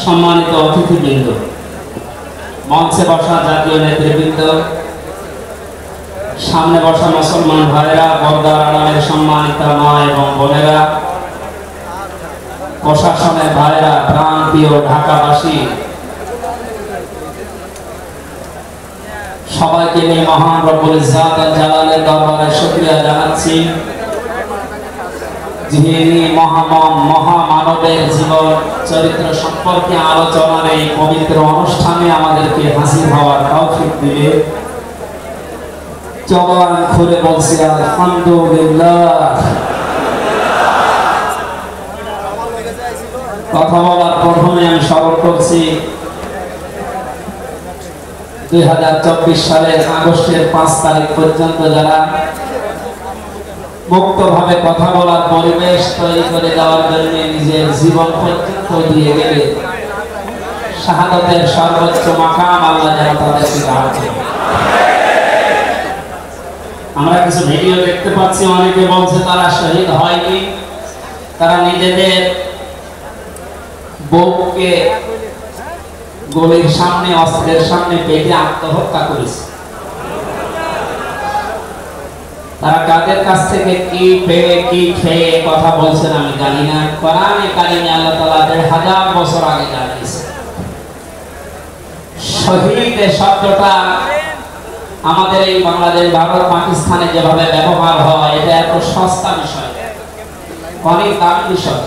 সম্মানিত অতিথিবৃন্দ, মঞ্চে বসা জাতীয় নেতৃবৃন্দ, সামনে বসা মুসলমান ভাইরা, পর্দার আড়ালের সম্মানিত মা এবং বোনেরা, প্রশাসনের ভাইরা, প্রান্তীয় ঢাকাবাসী, সবাইকে নিয়ে মহান রব্বুল ইজ্জাত আল জালালের দরবারে শুকরিয়া জানাচ্ছি। যিনি মহামানবের জীবন চরিত্র সম্পর্কে আলোচনার এই পবিত্র অনুষ্ঠানে আমাদেরকে হাজির হওয়ার তৌফিক দিলে জবান খুলে বলছি আলহামদুলিল্লাহ। কথা বলার প্রথমে আমি স্মরণ করছি 2024 সালের আগস্টের 5 তারিখ পর্যন্ত যারা মুক্তভাবে কথা বলার পরিবেশ তৈরি করে দেওয়ার জন্য নিজের জীবন পর্যন্ত দিয়ে গেলে শাহাদাতের সর্বোচ্চ মাকাম আল্লাহ যেন তাদেরকে দান করেন। আমরা কিছু ভিডিও দেখতে পাচ্ছি, অনেকে বলছে তারা শহীদ হয়নি, তারা নিজেদের বউকে গলির সামনে অস্ত্রের সামনে পেটে আত্মহত্যা করেছে। তারা কাদের কাছ থেকে কি পেয়ে কি খেয়ে কথা বলছেন আমি জানি না। কোরআনে কারিমে আল্লাহ তাআলা 1000 বছর আগে জানিয়েছে। শহীদ শব্দটা আমাদের এই বাংলাদেশ, ভারত, পাকিস্তানে যেভাবে ব্যবহার হয়, এটা এত সস্তা বিষয়, অনেক দামি বিষয়।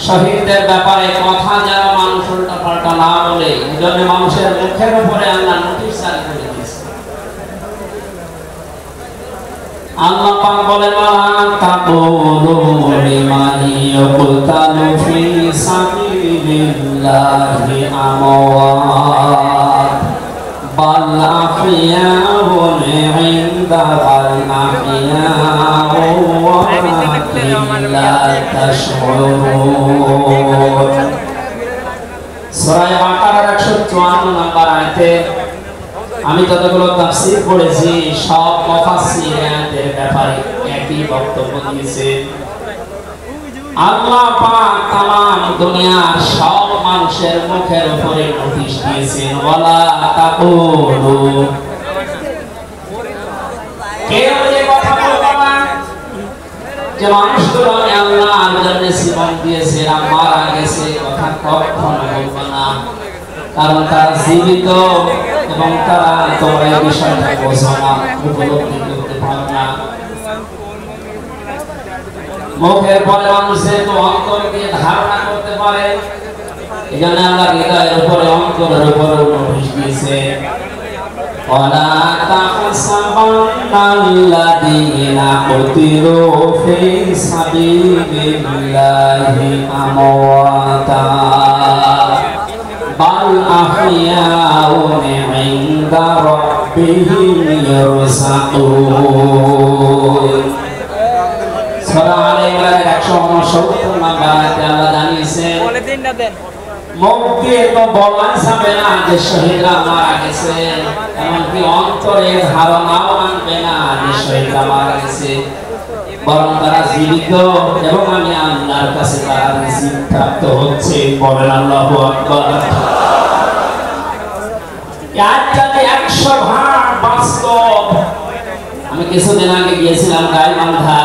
শহীদদের ব্যাপারে কথা যেন মানুষ উল্টা পাল্টা না বলে, এজন্য মানুষের মুখের উপরে আল্লাহ নোটিশ জারি করে দিয়েছে। আল্লাহ পাক বলেন, ওয়া তাকুলু লিমান ইয়াকুতালু ফি সাবিলিল্লাহি আমওয়াত বাল আহইয়াউন ইনদা বাল আহইয়াউ ওয়ালাকিন লা তাশউরুন। সূরা বাকারার 154 নম্বর আয়াতে আমি যতগুলো তাফসীর পড়েছি, সব মুফাসসিরদের ব্যাপারে একই বক্তব্য দিয়েছে। আল্লাহ পাক তামাম দুনিয়ার সব মানুষের মুখের উপরে নোটিশ দিয়েছেন, ওয়ালা তাকুলু, কেউ যে কথা বলবে না যে মানুষগুলো আল্লাহর জন্য জীবন দিয়েছে, এরা মারা গেছে, কথা কখনো বলবে না, কারণ তারা জীবিত এবং তারা তোমরা এই বিষয়টা বোঝো না, উপলব্ধি করতে পারো না। মুখের পরে মানুষের তো অন্তর দিয়ে ধারণা করতে পারে, এই জন্য আল্লাহ হৃদয়ের উপরে, অন্তরের উপরে নোটিশ দিয়েছে। ওয়ালা তাহসাবান্নাল্লাযীনা কুতিলু ফি সাবিলিল্লাহি আমওয়াতা বাল আহইয়াউন ইনদা রাব্বিহিম ইয়ারযাকুন। সূরা আলে ইমরানের 169 নম্বর আয়াতে আল্লাহ জানিয়েছেন, বলে দিন না দেন, মুখ দিয়ে তো বলা যাবে না যে শহীদরা মারা গেছে, এমনকি অন্তরে ধারণাও আনবে না যে শহীদরা মারা গেছে, বরং তারা জীবিত এবং আমি আল্লাহর কাছে তারা রিজিক প্রাপ্ত হচ্ছে। বলেন আল্লাহু আকবার। আয়াতটি 100% বাস্তব। আমি কিছুদিন আগে গিয়েছিলাম গাইবান্ধা,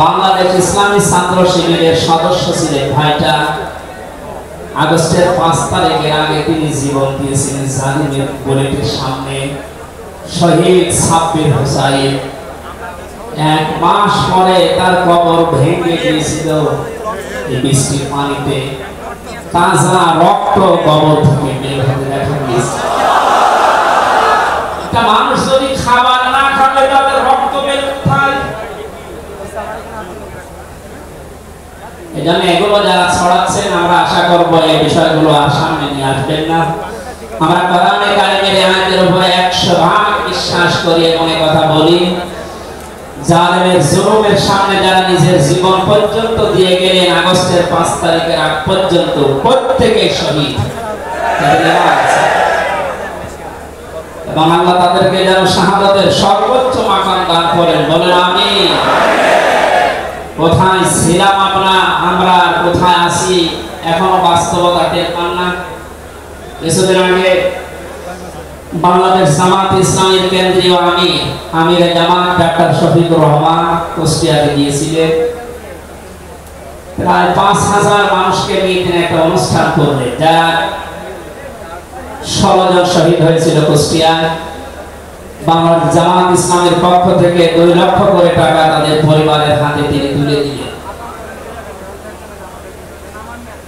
বাংলাদেশ ইসলামী ছাত্র শিবিরের সদস্য ছিলেন ভাইটা। আগস্টের 5 তারিখের আগে তিনি জীবন দিয়েছিলেন জালিমের বুলেটের সামনে। শহীদ সাব্বির হোসাইন 1 মাস পরে তার কবর ভেঙে গিয়েছিল এই বৃষ্টির পানিতে, তাজা রক্ত কবর থেকে বের হতে দেখা গিয়েছে। একটা মানুষ যদি খাবার না খাবে তাদের রক্ত বের হয়। এজন্য এগুলো যারা ছড়াচ্ছেন, আমরা আশা করব এই বিষয়গুলো আর সামনে নিয়ে আসবেন না। আমরা কোরআনে কারিমের আয়াতের উপরে 100% বিশ্বাস করি এবং এই কথা বলি, জালেমের জুলুমের সামনে যারা নিজের জীবন পর্যন্ত দিয়ে গেলেন আগস্টের 5 তারিখের আগ পর্যন্ত, প্রত্যেকে শহীদ, এবং আল্লাহ তাদেরকে যেন শাহাদাতের সর্বোচ্চ মাকাম দান করেন। বলেন আমিন। কোথায় ছিলাম আমরা কোথায় আছি এখনো বাস্তবতা টের পান না। কিছুদিন আগে বাংলাদেশ জামাত ইসলামীর কেন্দ্রীয় আমির জামাত ডাক্তার শফিকুর রহমান কুষ্টিয়াতে গিয়েছিলেন। প্রায় ৫,০০০ মানুষকে নিয়ে তিনি একটা অনুষ্ঠান করলেন, যারা ১৬ জন শহীদ হয়েছিল কুষ্টিয়ায়। বাংলাদেশ জামাত ইসলামের পক্ষ থেকে ২ লক্ষ করে টাকা তাদের পরিবারের হাতে তিনি তুলে দিলেন।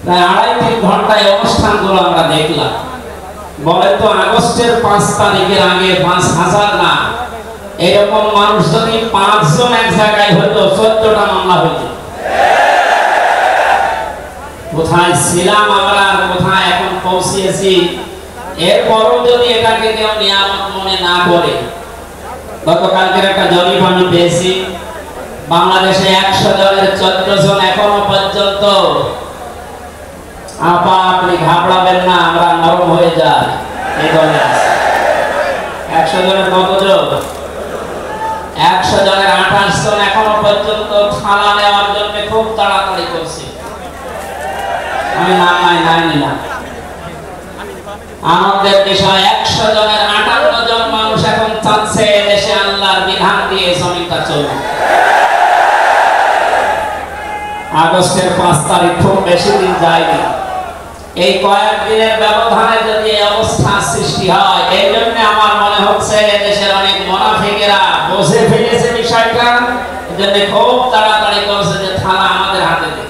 প্রায় ২.৫-৩ ঘন্টায় অনুষ্ঠানগুলো আমরা দেখলাম। বলেন তো, আগস্টের ৫ তারিখের আগে ৫,০০০ না, এরকম মানুষ যদি ৫ জন এক জায়গায় হতো ১৪টা মামলা হতো। কোথায় ছিলাম আমরা, কোথায় এখন পৌঁছেছি, এরপরও যদি এটাকে কেউ নিয়ামত মনে না করে। গতকালকের একটা জরিপ আমি পেয়েছি, বাংলাদেশে ১০০ জনের ১৪ জন এখনো পর্যন্ত, আপা আপনি ঘাবড়াবেন না, আমরা নরম হয়ে যাই এই দলে আছে। ১০০ জনের কতজন? ১০০ জনের ২৮ জন এখনো পর্যন্ত থানা নেওয়ার জন্য খুব তাড়াতাড়ি করছে। আমি নাম নাই নিলাম। আনন্দের বিষয়, ১০০ জনের ৫৮ জন মানুষ এখন চাচ্ছে দেশে আল্লাহর বিধান দিয়ে জমিটা চলবে। আগস্টের ৫ তারিখ খুব বেশি দিন যায়নি। এই কয়েকদিনের ব্যবধানে যদি এই অবস্থা সৃষ্টি হয়, এই জন্য আমার মনে হচ্ছে দেশের অনেক মুনাফিকেরা বুঝে ফেলেছে বিষয়টা, এই জন্য খুব তাড়াতাড়ি করছে যে থানা আমাদের হাতে দে।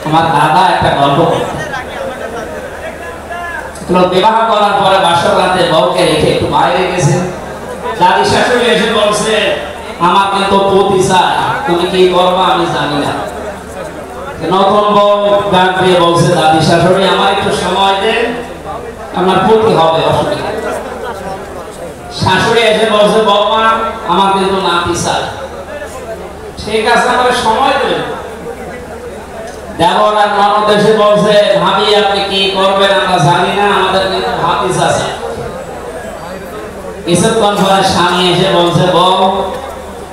আমার দাদা একটা গল্প বিবাহ করার পরে বাসর রাতে বউকে রেখে একটু বাইরে গেছে। দাদি শাশুড়ি এসে বলছে, আমার কিন্তু পতি চাই, তুমি কি করবা আমি জানি না। নতুন বউ ডাক দিয়ে বলছে, দাদি শাশুড়ি আমার একটু সময় দেন, আমার পতি হবে, অসুবিধা। শাশুড়ি এসে বলছে, বৌমা আমার কিন্তু নাতি চাই। ঠিক আছে, আমার সময় দেবেন। দেবর আর ননদ এসে বলছে, ভাবি আপনি কি করবেন আমরা জানি না, আমাদের কিন্তু ভাতিজ আছে। কিছুক্ষণ পরে স্বামী এসে বলছে, বউ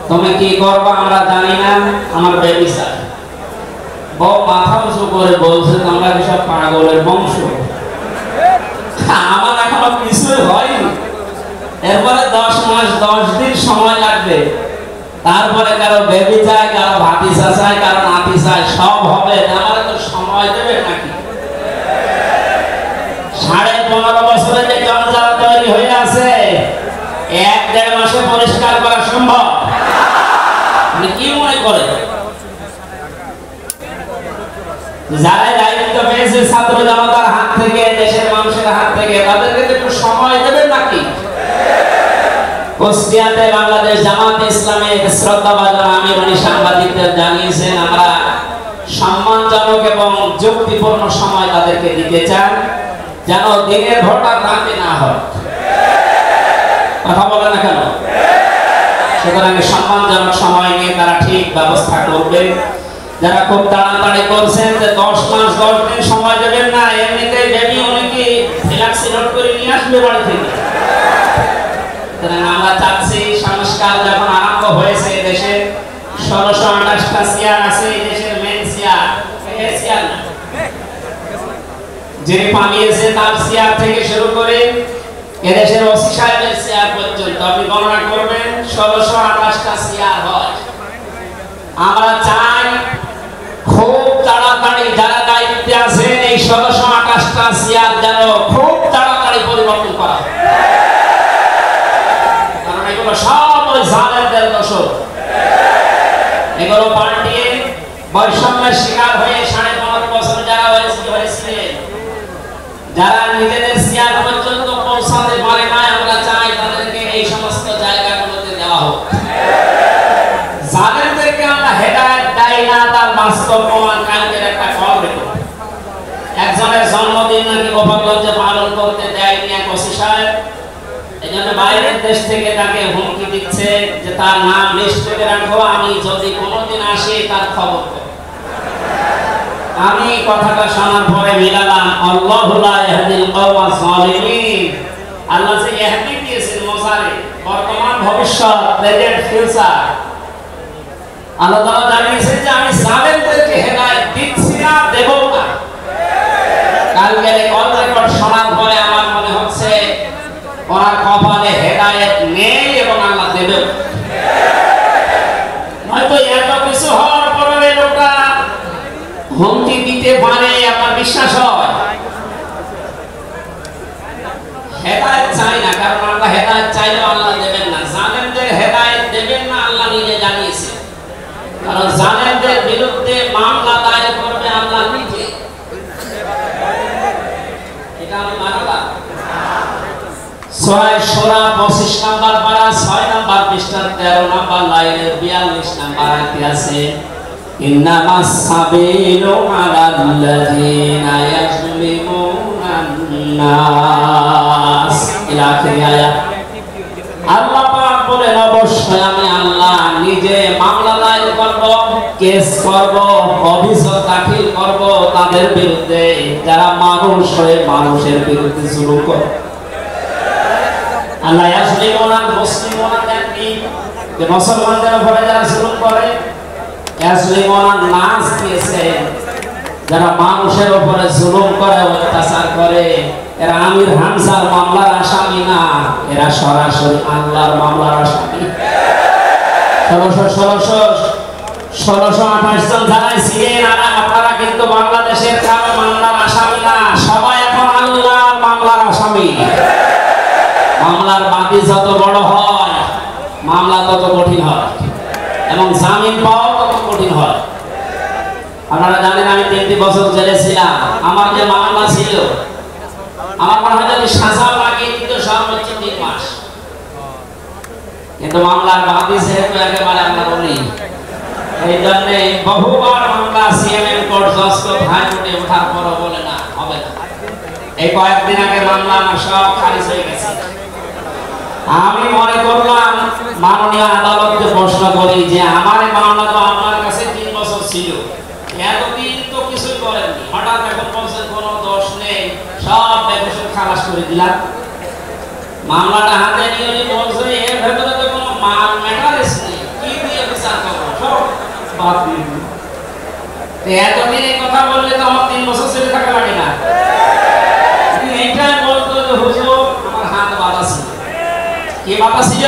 তুমি কি করবা আমরা জানি না, আমার বেবি চাই। বউ মাথা উঁচু করে বলছে, তোমরা কিসব পাগলের বংশ, আমার এখনো কিছুই হয়নি। এরপরে ১০ মাস ১০ দিন সময় লাগবে, তারপরে কারো বেবি চাই, কারো ভাতিজা চাই, কারো নাতি চাই, সব হবে। আমার তো সময় দেবে নাকি? ১৫.৫ বছরে যে জঞ্জাল তৈরি হয়ে আছে, ১-১.৫ মাসে পরিষ্কার করা সম্ভব? আপনি কি মনে করেন? যারা দায়িত্ব পেয়েছে ছাত্র জনতার হাত থেকে, দেশের মানুষের হাত থেকে, তাদেরকে একটু সময় দেবেন নাকি? কুষ্টিয়াতে বাংলাদেশ জামাত ইসলামের শ্রদ্ধাভাজন আমির উনি সাংবাদিকদের জানিয়েছেন, আমরা সম্মানজনক এবং যুক্তিপূর্ণ সময় তাদেরকে দিতে চান, যেন দিনের ভোটটা রাতে না হয়। কথা বলে না কেন? সুতরাং সম্মানজনক সময় নিয়ে তারা ঠিক ব্যবস্থা করবে। যারা খুব তাড়াতাড়ি করছেন যে ১০ মাস ১০ দিন সময় দেবেন না, এমনিতেই বেবি অনেকে ফ্ল্যাক্সি নোট করে নিয়ে আসবে বাড়ি থেকে। আমরা চাচ্ছি সংস্কার যখন আরম্ভ হয়েছে, দেশে ১৬২৮টা চেয়ার আছে, এই দেশের মেন চেয়ার, যিনি পালিয়েছে তার চেয়ার থেকে শুরু করে এদেশের ওসি সাহেবের চেয়ার পর্যন্ত আপনি গণনা করবেন, ১৬২৮টা চেয়ার হয়। আমরা চাই খুব তাড়াতাড়ি যারা দায়িত্বে আছেন এই ১৬২৮টা চেয়ার যেন খুব তাড়াতাড়ি পরিবর্তন করা হয়। এগুলো সব ওই জালেমদের দোষর। এগুলো পাল্টিয়ে বৈষম্যের শিকার হয়ে ১৫.৫ বছর যারা হয়েছিলেন, যারা নিজেদের চেয়ার পর্যন্ত পৌঁছাতে পারে না, আমরা চাই তাদেরকে এই সমস্ত জায়গাগুলোতে দেওয়া হোক। জালেমদেরকে আমরা হেদায়েত দেই না, তার বাস্তব প্রমাণ কালকের একটা খবর দেখো। একজনের জন্মদিন নাকি গোপালগঞ্জে পালন করতে দেয়নি এক ওসি সাহেব, এই জন্য বাইরের দেশ থেকে তাকে হুমকি দিচ্ছে যে তার নাম লিস্ট করে রাখো, আমি যদি কোনোদিন আসি তার খবর দেব। আমি কথাটা শোনার পরে মিলালাম, আল্লাহু লা ইয়াহদিল কওমা যালিমিন, আল্লাহ যে ইহদি দিয়েছেন মোসারে, বর্তমান ভবিষ্যৎ প্রেজেন্ট ফিউচার আল্লাহ তাআলা জানিয়েছেন যে আমি জালেমদেরকে হেদায়েত দিচ্ছি না, দেব না। কালকে কল রেকর্ড শোনার পরে আমার মনে হচ্ছে ওনার কপালে হেদায়েত নেই এবং আল্লাহ দেবে। হয়তো এত কিছু হওয়ার পরে লোকটা হুমকি দিতে পারে, আমার বিশ্বাস হয়। হেদায়েত চাই না, কারণ আল্লাহ হেদায়েত চাইলেও আল্লাহ দেবেন না। জালেমদের হেদায়েত দেবেন না আল্লাহ নিজে জানিয়েছে, কারণ জালেমদের বিরুদ্ধে মামলা দায়ের করবে আল্লাহ নিজে। এটা আমি মানলাম। সূরা শূরা 25 নাম্বার পারা 6 নাম্বার পৃষ্ঠার 13 নাম্বার লাইনের 42 নাম্বার আয়াতে আছে, ইন্নামাস সাবিলু আলাল্লাযিনা ইয়াজলিমুনান নাস। ইলা আখির আয়াত। আল্লাহ পাক বলেন অবশ্যই আমি আল্লাহ নিজে মামলা দায়ের করব, কেস করব, অভিযোগ দাখিল করব তাদের বিরুদ্ধে যারা মানুষ হয়ে মানুষের বিরুদ্ধে জুলুম করে। আল্লাহ ইয়াজলিমুনা মুসলিমুনা জানি যে মুসলমানদের উপরে যারা জুলুম করে, ইয়াজলিমুনা নাস দিয়েছে যারা মানুষের উপরে জুলুম করে, অত্যাচার করে। এরা আমির হামজার মামলার আসামি না, এরা সরাসরি আল্লাহর মামলার আসামি। 1628 জন যারা ছিলেন আপনারা কিন্তু বাংলাদেশের কারো মামলার আসামি না, সবাই এখন আল্লাহর মামলার আসামি। মামলার বাদী যত বড় হয় মামলা তত কঠিন হয় এবং জামিন পাওয়া তত কঠিন হয়। আপনারা জানেন আমি 3 বছর জেলে ছিলাম। আমার যে মামলা ছিল, আমার মনে হয় যদি সাজা লাগিয়ে দিত সর্বোচ্চ 3 মাস, কিন্তু মামলার বাদী যেহেতু একেবারে আমরা বলি, এই জন্য বহুবার মামলা সিএমএম কোর্ট, জজ কোর্ট, হাইকোর্টে ওঠার পরও বলে না হবে না। এই কয়েকদিন আগে মামলা আমার সব খারিজ হয়ে গেছে। আমি মনে করলাম মাননীয় আদালতকে প্রশ্ন করি যে আমার এই মামলা তো আপনার কাছে 3 বছর ছিল, এতদিন তো কিছুই করেননি, হঠাৎ এখন বলছেন কোনো দোষ নেই, সব বেকসুর খালাস করে দিলাম। মামলাটা হাতে নিয়ে উনি বলছে এর ভেতরে তো কোনো মাল ম্যাটারস নেই, কি দিয়ে বিচার করবো, সব বাদ দিয়ে দিল। এতদিন এই কথা বললে তো আমার 3 বছর ছেড়ে থাকা লাগে না। এইটাই বলতো যে হুজুর আমার হাত বাঁধা ছিল। কি বাধা ছিল?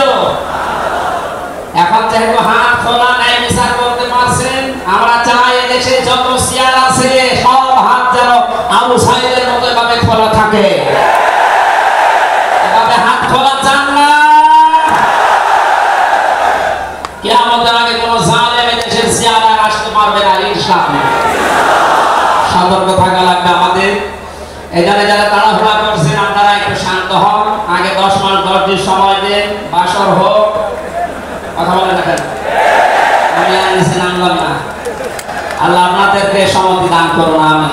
এখন যেহেতু হাত খোলা নাই, বিচার করতে পারছেন, আমরা চাই এদেশে যত চেয়ার আছে সব হাত যেন আবু সাইদের মতো এভাবে খোলা থাকে। এভাবে হাত খোলা চান না, কিয়ামতের আগে কোনো জালেম এদেশের চেয়ারে আর আসতে পারবে না ইনশাআল্লাহ। সতর্ক থাকা লাগবে আমাদের। এখানে যারা তাড়াহুড়া করছেন আপনারা একটু শান্ত হন, আগে 10 মাস 10 দিন সময় দেন, বাসর হোক। কথা বলেন না কেন? আমি আর নিচে নামলাম না। আল্লাহ আপনাদেরকে সম্মতি দান করুন, আমি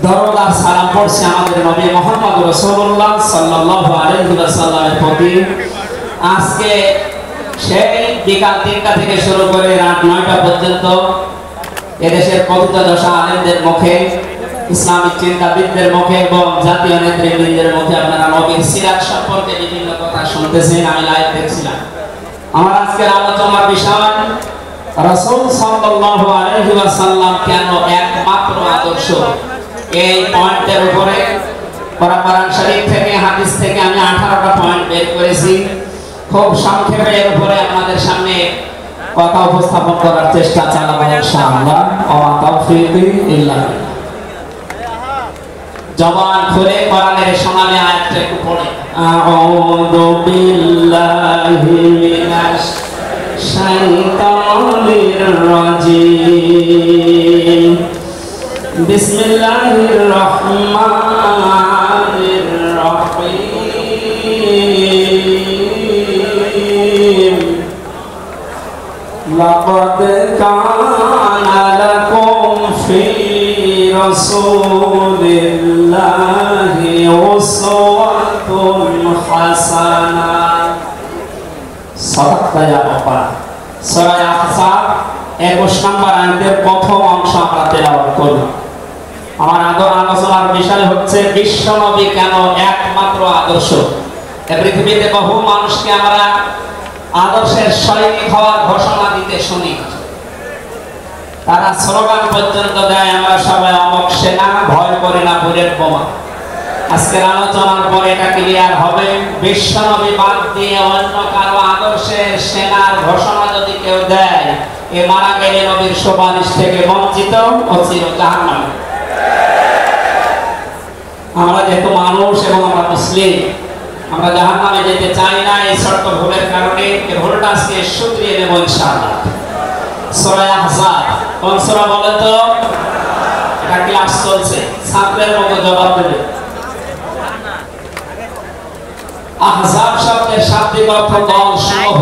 দরুদ আর সালাম পড়ছি আমাদের নবী মুহাম্মদ রাসূলুল্লাহ সাল্লাল্লাহু আলাইহি ওয়াসাল্লামের প্রতি। আজকে সেই বিকাল 3টা থেকে শুরু করে রাত 9টা পর্যন্ত এদেশের পতিত দশা আলেমদের মুখে, ইসলামিক চিন্তাবিদদের মুখে এবং জাতীয় নেতৃবৃন্দের মুখে আপনারা নবীর সিরাত সম্পর্কে বিভিন্ন কথা শুনতেছেন। আমি লাইভ দেখছিলাম। আমার আজকের আলোচনার বিষয় রাসূল সাল্লাল্লাহু আলাইহি ওয়াসাল্লাম কেন একমাত্র আদর্শ। এই পয়েন্টের উপরে কোরআন শরীফ থেকে, হাদিস থেকে আমি 18টা পয়েন্ট বের করেছি। খুব সংক্ষেপে এর উপরে আপনাদের সামনে কথা উপস্থাপন করার চেষ্টা চালাবো ইনশাআল্লাহ। ওয়া তাওফীকি ইল্লা বিল্লাহ। জবান খুলে কোরআনের সোনালী আয়াতটা একটু পড়ে। আউযু বিল্লাহি মিনাশ শাইতানির রাজীম। বিসমিল্লাহির রহমানির রহিম। লাকাদ কানা লাকুম ফি রাসূলিল্লাহি উসওয়াতুন হাসানাহ। সাদাকা ইয়া বাবা। সূরা আহজাব 21 নম্বর আয়াতের প্রথম অংশ আমরা তেলাওয়াত করব। আমার আলোচনার বিষয় হচ্ছে বিশ্বনবী কেন একমাত্র আদর্শ। এই পৃথিবীতে বহু মানুষকে আমরা আদর্শের সৈনিক হওয়ার ঘোষণা দিতে শুনি, তারা স্লোগান পর্যন্ত দেয়, আমরা সবাই অমক সেনা, ভয় করে না বুলেট বোমা। আজকের আলোচনার পরে এটা ক্লিয়ার হবে, বিশ্বনবী বাদ দিয়ে অন্য কারো আদর্শের সেনার ঘোষণা যদি কেউ দেয়, এ মারা গেলে নবীর সুপারিশ থেকে বঞ্চিত ও চির জাহান্নামে। আমরা যেহেতু মানুষ এবং আমরা মুসলিম, আমরা জাহান্নামে যেতে চাই না। এই ছোট্ট ভুলের কারণে এই ভুলটা আজকে শুধরিয়ে নেব ইনশাআল্লাহ। সূরা আহজাব কোন সূরা বলে তো? এটা ক্লাস চলছে, ছাত্রের মতো জবাব দেবে। আহজাব শব্দের শাব্দিক অর্থ দল সমূহ।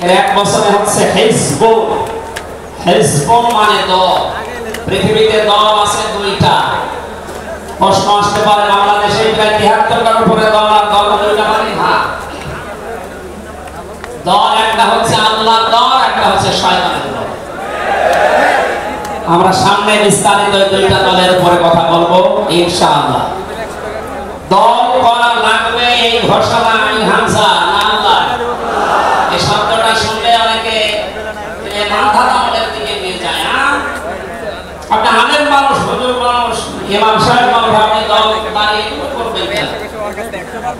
এর এক বছরে হচ্ছে হিজবুন। হিজবুন মানে দল। পৃথিবীতে দল আছে দুইটা। প্রশ্ন আসতে পারে, বাংলাদেশে প্রায় ৭৩টার উপরে দল, আর দল দুইটা মানে ভাগ। দল একটা হচ্ছে আল্লাহর দল, একটা হচ্ছে শয়তানের দল। আমরা সামনে বিস্তারিত দুইটা দলের উপরে কথা বলবো ইনশাআল্লাহ। দল করা লাগবে এই ঘোষণা আমি হামজা না আল্লাহ। এই শব্দটা শুনলে অনেকে মাথা আমলের দিকে নিয়ে যায়। আপনি আলেম মানুষ, হুজুর মানুষ, ইমাম সাহেব মানুষ, আপনি দল দাঁড়িয়ে করবেন কেন?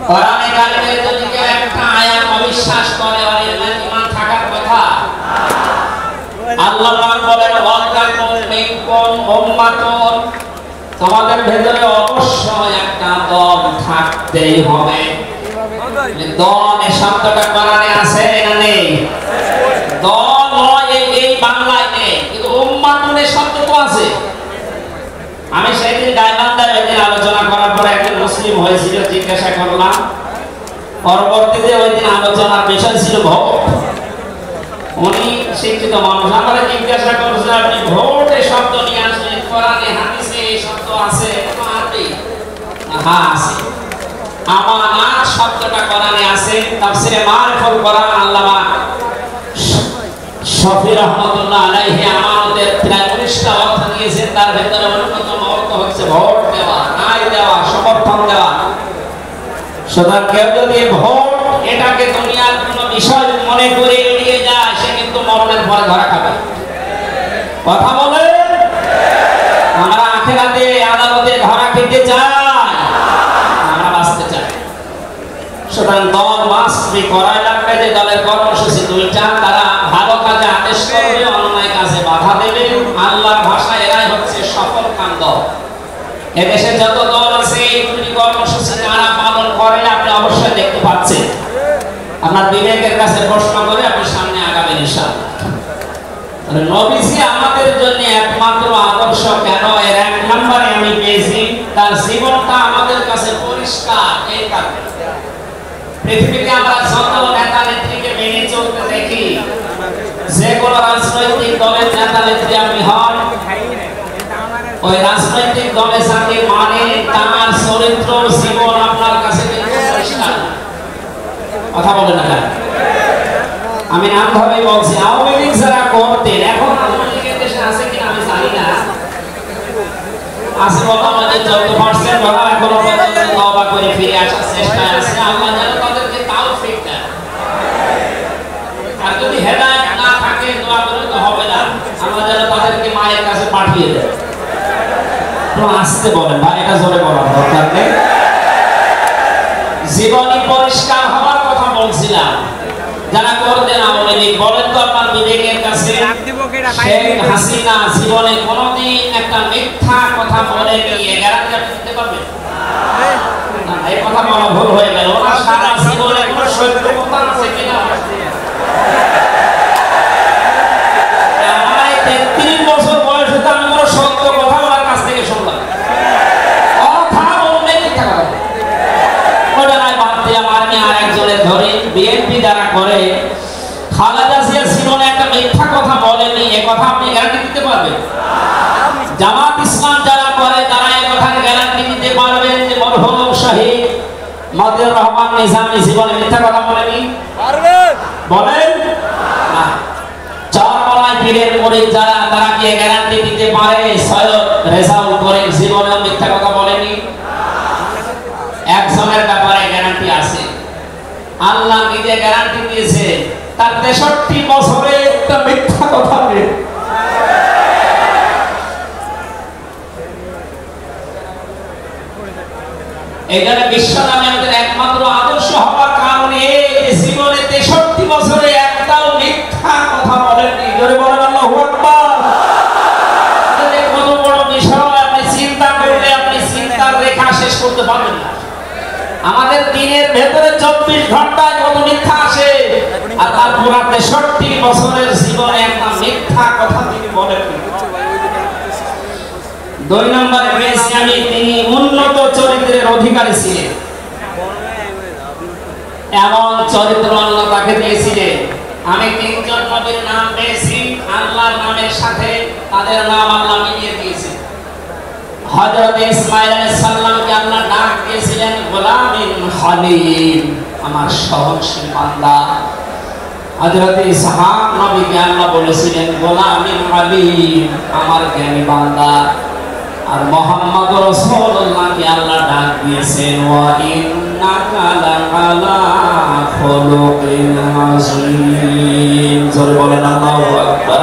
কোরআনে কারিমে যদি কেউ একটা আয়াত অবিশ্বাস করে, আর এর ঈমান থাকার কথা। আল্লাহ পাক বলেন, ওয়াতাকুম মিনকুম উম্মাতুন, তোমাদের ভেতরে অবশ্যই একটা দল থাকতেই হবে। দল এই শব্দটা কোরআনে আছে না নেই? দল নয় এই বাংলায় নেই, কিন্তু উম্মাতুন এই শব্দ তো আছে। আমি সেদিন গাইবান্ধায় ওই দিন আলোচনা করার পরে একজন মুসলিম হয়েছিল, জিজ্ঞাসা করলাম। পরবর্তীতে ওই দিন আলোচনার বিষয় ছিল ভোট। উনি শিক্ষিত মানুষ, আমরা জিজ্ঞাসা করছিলাম, আপনি ভোট এই শব্দ নিয়ে আসলেন, কোরআনে হাদিসে এই শব্দ আছে? আরবি? হ্যাঁ আছে। আমানাত শব্দটা কোরআনে আছে। তাফসীরে মারিফুল কোরআন আল্লামা শফি রাহমাতুল্লাহ আলাইহি আমানতের প্রায় 19টা অর্থ দিয়েছেন। তার ভেতরে অন্যতম অর্থ হচ্ছে ভোট দেওয়া, রায় দেওয়া, সমর্থন দেওয়া। সুতরাং কেউ যদি ভোট এটাকে দুনিয়ার কোনো বিষয় মনে করে এড়িয়ে যায়, সে কিন্তু মরণের পরে ধরা খাবে। কথা বলে আমরা আখিরাতে আদালতে ধরা খেতে চাই, আমরা বাঁচতে চাই। সুতরাং দল মাসবি করাই লাগবে। যে দলের কর্মসূচি দুইটা, তারা ভালো কাজে আদেশ করবে, অন্যায় কাজে বাধা দেবে। আল্লাহর ভাষায় এরাই হচ্ছে সফল কাণ্ড। এদেশে যত দল আছে এই দুটি কর্মসূচি যারা পালন করে আপনি অবশ্যই দেখতে পাচ্ছেন। আপনার বিবেকের কাছে প্রশ্ন করে আপনি সামনে আগাবেন ইনশাআল্লাহ। নবীজি আমাদের জন্য একমাত্র আদর্শ কেন? এর এক নম্বরে আমি পেয়েছি তার জীবনটা আমাদের কাছে পরিষ্কার। এই কারণে পৃথিবীতে আমরা যত নেতা নেত্রীকে মেনে চলতে দেখি, যে কোনো রাজনৈতিক দলের নেতা নেত্রী আপনি হন, ওই রাজনৈতিক দলে যাকে মানে তার চরিত্র জীবন আপনার কাছে কিন্তু পরিষ্কার। কথা বলে না কেন? আমি নাম ভাবে বলছি, আওয়ামী লীগ যারা করতেন, এখন আওয়ামী লীগের দেশে আছে কিনা আমি জানি না। আছে বলা আমাদের 14% বলা এখনো পর্যন্ত তওবা করে ফিরে আসার চেষ্টায় আছে। আল্লাহ যেন তাদেরকে তাওফিক দেন। আর যদি হেদায়েত না থাকে, দোয়া করে তো হবে না। আল্লাহ যেন তাদেরকে মায়ের কাছে পাঠিয়ে দেন। তো আসতে বলেন ভাই, এটা জোরে বলার দরকার নেই। জীবনী পরিষ্কার হওয়ার কথা বলছিলাম। যারা করতেন আওয়ামী লীগ, বলেন তো আপনার বিবেকের কাছে, শেখ হাসিনা জীবনে কোনোদিন একটা মিথ্যা কথা বলে নিয়ে গ্যারান্টি আপনি দিতে পারবেন? এই কথা বলা ভুল হয়ে গেল। ওনার সারা জীবনে কোনো সত্য কথা আছে কিনা? আমার 33 বছর বয়স হতে আমি কোনো সত্য কথা ওনার কাছ থেকে শুনলাম। কথা বললে মিথ্যা কথা, ওটা নয় বাদ দিয়ে আমার নিয়ে আর একজনের ধরে বিএনপি যারা করে, খালেদা জিয়া জীবনে একটা মিথ্যা কথা বলেনি, এ কথা আপনি গ্যারান্টি দিতে পারবেন? জামাত ইসলাম যারা করে তারা এই কথার গ্যারান্টি দিতে পারবেন যে মরহুম শহীদ মতিউর রহমান নিজামী জীবনে মিথ্যা কথা বলেনি? বলেন না। চরমনায় পীরের মুরিদ যারা, তারা কি গ্যারান্টি দিতে পারে সৈয়দ রেজাউল করিম জীবনে মিথ্যা কথা বলেনি? একজনের ব্যাপারে গ্যারান্টি আছে, আল্লাহ নিজে গ্যারান্টি দিয়েছে তার 63 বছরে একটা মিথ্যা কথা নেই। এখানে বিশ্ব নামে আমাদের একমাত্র আদর্শ হওয়ার কারণে এই জীবনে 63 বছরে একটাও মিথ্যা কথা বলেননি। জোরে বলেন আল্লাহু আকবার। এটা কত বড় বিষয়, আপনি চিন্তা করলে আপনি চিন্তার রেখা শেষ করতে পারবেন না। আমাদের দিনের ভেতরে 24 ঘন্টায় কত মিথ্যা আসে, আর তার পুরো 63 বছরের জীবনে একটা মিথ্যা কথা তিনি বলেননি। 2 নম্বরে পেয়েছি আমি, তিনি উন্নত চরিত্রের অধিকারী ছিলেন। এমন চরিত্র আল্লাহ তাকে দিয়েছিলেন। আমি 3 জন নবীর নাম পেয়েছি, আল্লাহর নামের সাথে তাদের নাম আল্লাহ মিলিয়ে দিয়েছেন। হযরত ইসমাঈল আলাইহিস সালামকে আল্লাহ ডাক দিয়েছিলেন গোলামিন খলিল, আমার সহনশীল বান্দা। হযরত ইসহাক নবীকে আল্লাহ বলেছিলেন গোলামিন আলীম, আমার জ্ঞানী বান্দা। আর মুহাম্মদ রাসূলুল্লাহকে আল্লাহ ডাক দিয়েছেন ওয়া ইন্নাকা লাআলা খুলুকিন আযীম। জোরে বলেন আল্লাহু আকবার।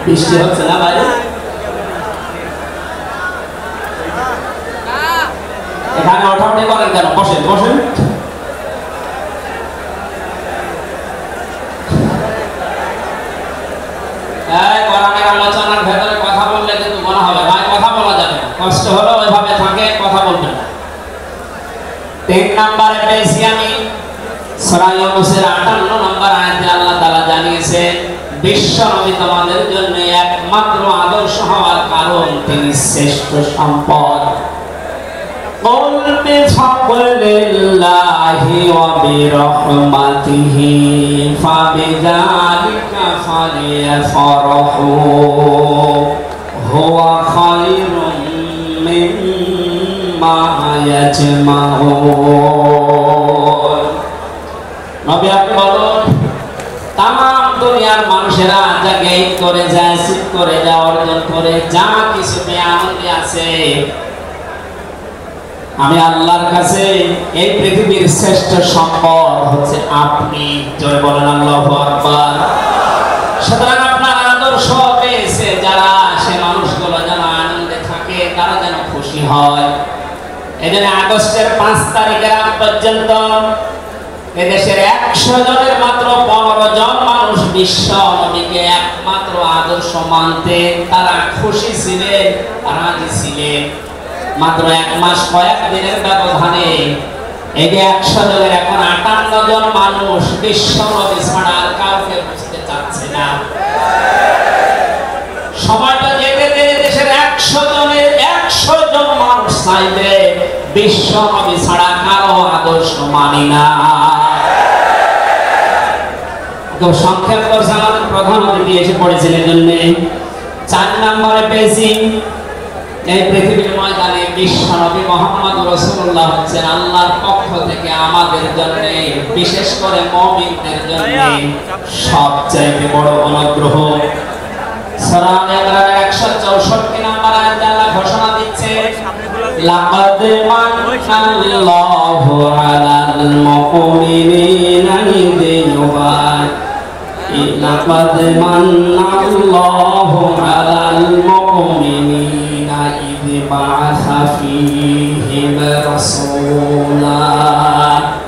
বৃষ্টি হচ্ছে না ভাই? এখানে ওঠাউঠি করেন কেন? বসেন বসেন। কোরআনের আলোচনার ভেতরে কথা বললে কিন্তু মনে হবে ভাই কথা বলা যাবে না, কষ্ট হলো ওইভাবে থাকে, কথা বলবেন না। 3 নম্বরে পেয়েছি আমি সূরা ইউনূসের 58 নম্বর আয়াতে আল্লাহ তাআলা জানিয়েছেন বিশ্ব নবী তোমাদের জন্য একমাত্র আদর্শ হওয়ার কারণ তিনি শ্রেষ্ঠ সম্পদ। قُلْ بِفَضْلِ اللَّهِ وَبِرَحْمَتِهِ فَبِذَلِكَ فَلْيَفْرَحُوا هُوَ خَيْرٌ مِّمَّا يَجْمَعُونَ। নবী আপনি বলুন, তাম দুনিয়ার মানুষেরা যা গেইন করে যায়, সিদ্ধ করে যা অর্জন করে, যা কিছুতে আনন্দে আছে, আমি আল্লাহর কাছে এই পৃথিবীর শ্রেষ্ঠ সম্পদ হচ্ছে আপনি। জয় বলেন আল্লাহু আকবার। সুতরাং আপনার আদর্শ পেয়েছে যারা, সে মানুষগুলো যেন আনন্দে থাকে, তারা যেন খুশি হয়। এজন্য আগস্টের 5 তারিখের আগ পর্যন্ত এদেশের 100 জনের মাত্র 15 জন মানুষ বিশ্ব নবীকে একমাত্র আদর্শ মানতেন, তারা খুশি ছিলেন, রাজি ছিলেন। মাত্র 1 মাস কয়েক দিনের ব্যবধানে এই যে 100 জনের এখন 58 জন মানুষ বিশ্ব নবী ছাড়া আর কাউকে বুঝতে চাচ্ছে না। সময়টা যেতে যেতে দেশের 100 জনের 100 জন মানুষ চাইবে বিশ্ব নবী ছাড়া কারো আদর্শ মানি না। তো সংক্ষেপ করে আমাদের প্রধান অতিথি এসে পড়েছিলেন জন্য 4 নম্বরে পেয়েছি এই পৃথিবীর ময়দানে বিশ্ব নবী মুহাম্মদ রাসূলুল্লাহ হচ্ছেন আল্লাহর পক্ষ থেকে আমাদের জন্য, বিশেষ করে মুমিনদের জন্য সবচেয়ে বড় অনুগ্রহ। সূরা আল-ইমরানের 164 নম্বর আয়াতে আল্লাহ ঘোষণা দিচ্ছে লাকাদ মান্নাল্লাহু আলাল মুমিনিনা ইয লাকাদ মান্নাল্লাহু আলাল মুমিনিনা ইয বা'আসা ফীহিম রাসূলা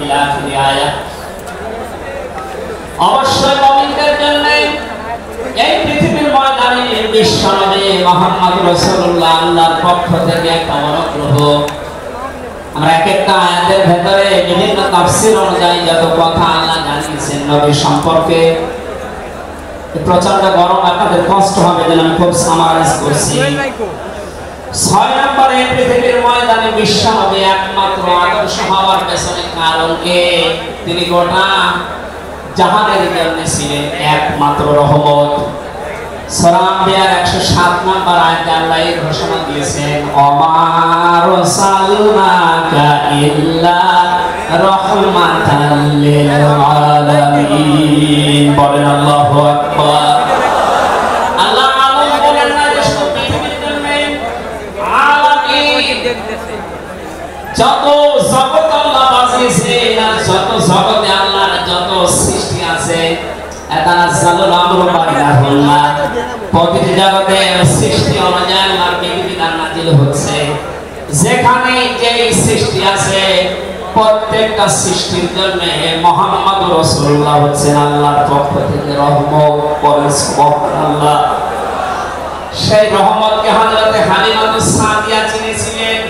ইলা আখির আয়াত। অবশ্যই মুমিনদের জন্য এই পৃথিবীর ময়দানে বিশ্ব নবী মুহাম্মদ রাসূলুল্লাহ আল্লাহর পক্ষ থেকে একটা অনুগ্রহ। আমরা এক একটা আয়াতের ভেতরে বিভিন্ন তাফসীর অনুযায়ী যত কথা আল্লাহ জানিয়েছেন নবী সম্পর্কে, প্রচন্ড গরম, আপনাদের কষ্ট হবে যেন আমি খুব সামারাইজ করছি। 6 নম্বরে পৃথিবীর ময়দানে বিশ্ব নবী একমাত্র আদর্শ হওয়ার পেছনে কারণ কি, তিনি গোটা জাহানের জন্য ছিলেন একমাত্র রহমত। সূরা আম্বিয়ার 107 নম্বর আয়াতে আল্লাহ এই ঘোষণা দিয়েছেন ওমা রাসালনাকা ইল্লা রাহমাতাল লিল আলামিন। বলেন আল্লাহু আকবার। আল্লাহ আলামিন বলেন না যে শুধু পৃথিবীর জন্য, আলামিন যত জগৎ আল্লাহ বানিয়েছেন আর জগতে আল্লাহর যত সৃষ্টি আছে এতানাজ্জালুল আমরু বাইনাহুন্না, প্রতিটি জগতে সৃষ্টি অনুযায়ী আল্লাহর বিধিবিধান নাযিল হচ্ছে। যেখানে যেই সৃষ্টি আছে প্রত্যেকটা সৃষ্টির জন্য মুহাম্মদ রাসূলুল্লাহ হচ্ছেন আল্লাহর পক্ষ থেকে রহমত। পরে সুবহানাল্লাহ। সেই রহমতকে হযরতে হালিমাতুস সাদিয়া চিনেছিলেন।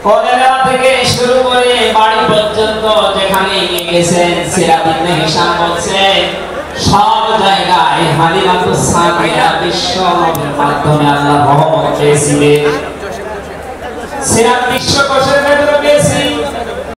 কোলেরা থেকে শুরু করে বাড়ি পর্যন্ত যেখানে নিয়ে গেছেন, সিরাত ইবনে হিশাম বলছে সব জায়গায় হালিমাতুস সাদিয়া বিশ্ব নবীর মাধ্যমে আল্লাহর রহমত পেয়েছিলেন। সিরাত বিশ্বকোষের ভেতরে পেয়েছে